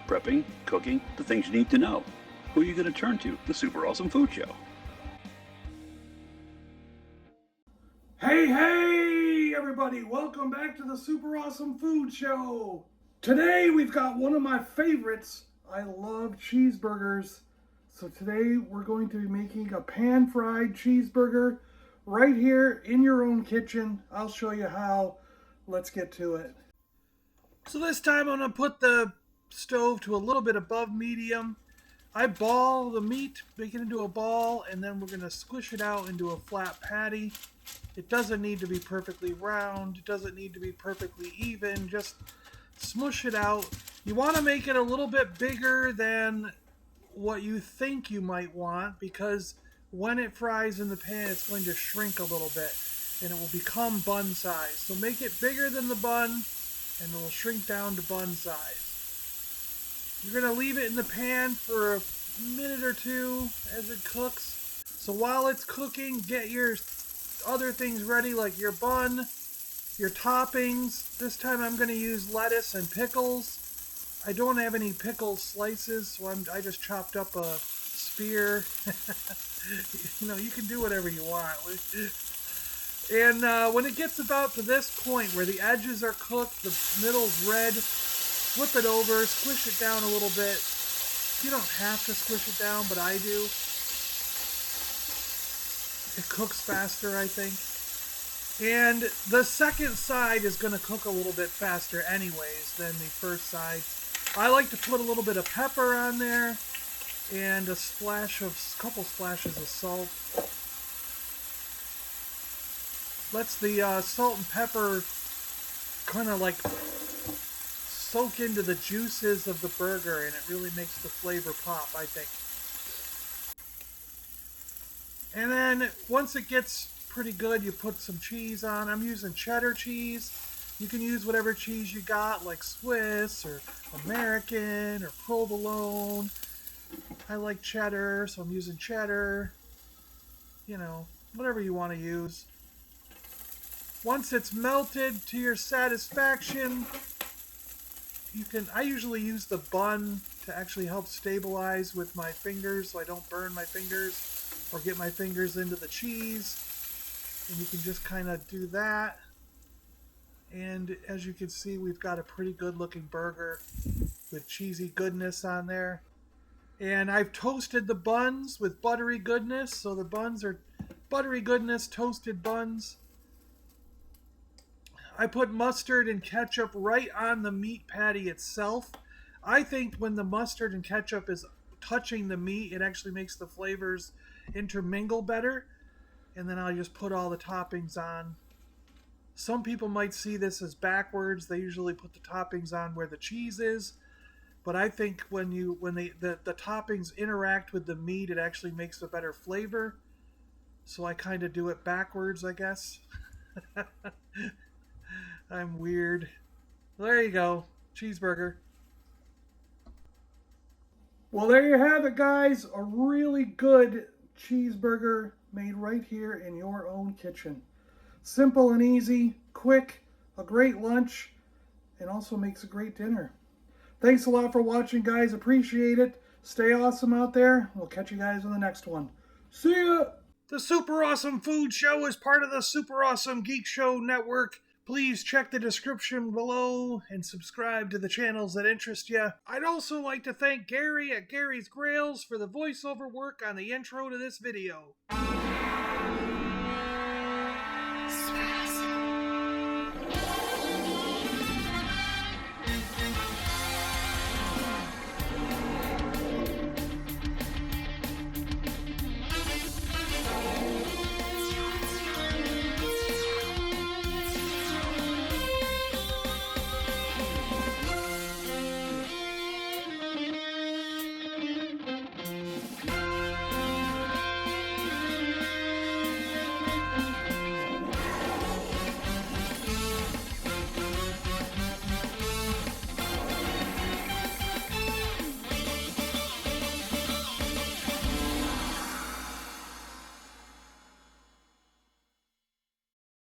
prepping, cooking, the things you need to know. Who are you going to turn to? The Super Awesome Food Show. Hey, everybody. Welcome back to the Super Awesome Food Show. Today, we've got one of my favorites. I love cheeseburgers. So today, we're going to be making a pan-fried cheeseburger right here in your own kitchen. I'll show you how. Let's get to it. So this time, I'm going to put the stove to a little bit above medium. I ball the meat, make it into a ball, and then we're going to squish it out into a flat patty. It doesn't need to be perfectly round. It doesn't need to be perfectly even. Just smush it out. You want to make it a little bit bigger than what you think you might want, because when it fries in the pan, it's going to shrink a little bit and it will become bun size. So make it bigger than the bun and it will shrink down to bun size. You're going to leave it in the pan for a minute or two as it cooks. So while it's cooking, get your other things ready, like your bun, your toppings. This time I'm going to use lettuce and pickles. I don't have any pickle slices, so I just chopped up a spear. You know, you can do whatever you want. And when it gets about to this point where the edges are cooked, the middle's red, flip it over, squish it down a little bit. You don't have to squish it down, but I do. It cooks faster, I think. And the second side is going to cook a little bit faster anyways than the first side. I like to put a little bit of pepper on there and a couple splashes of salt. Lets the salt and pepper kind of like soak into the juices of the burger, and it really makes the flavor pop, I think. And then once it gets pretty good, you put some cheese on. I'm using cheddar cheese. You can use whatever cheese you got, like Swiss or American or provolone. I like cheddar, so I'm using cheddar. You know, whatever you want to use. Once it's melted to your satisfaction, I usually use the bun to actually help stabilize with my fingers so I don't burn my fingers or get my fingers into the cheese. And you can just kind of do that. And as you can see, we've got a pretty good looking burger with cheesy goodness on there. And I've toasted the buns with buttery goodness. So the buns are buttery goodness, toasted buns. I put mustard and ketchup right on the meat patty itself. I think when the mustard and ketchup is touching the meat, it actually makes the flavors intermingle better. And then I'll just put all the toppings on. Some people might see this as backwards. They usually put the toppings on where the cheese is. But I think when the toppings interact with the meat, it actually makes a better flavor. So I kind of do it backwards, I guess. I'm weird. There you go. Cheeseburger. Well, there you have it, guys. A really good cheeseburger made right here in your own kitchen. Simple and easy, quick, a great lunch, and also makes a great dinner. Thanks a lot for watching, guys. Appreciate it. Stay awesome out there. We'll catch you guys in the next one. See ya! The Super Awesome Food Show is part of the Super Awesome Geek Show network. Please check the description below and subscribe to the channels that interest you. I'd also like to thank Gary at Gary's Grails for the voiceover work on the intro to this video.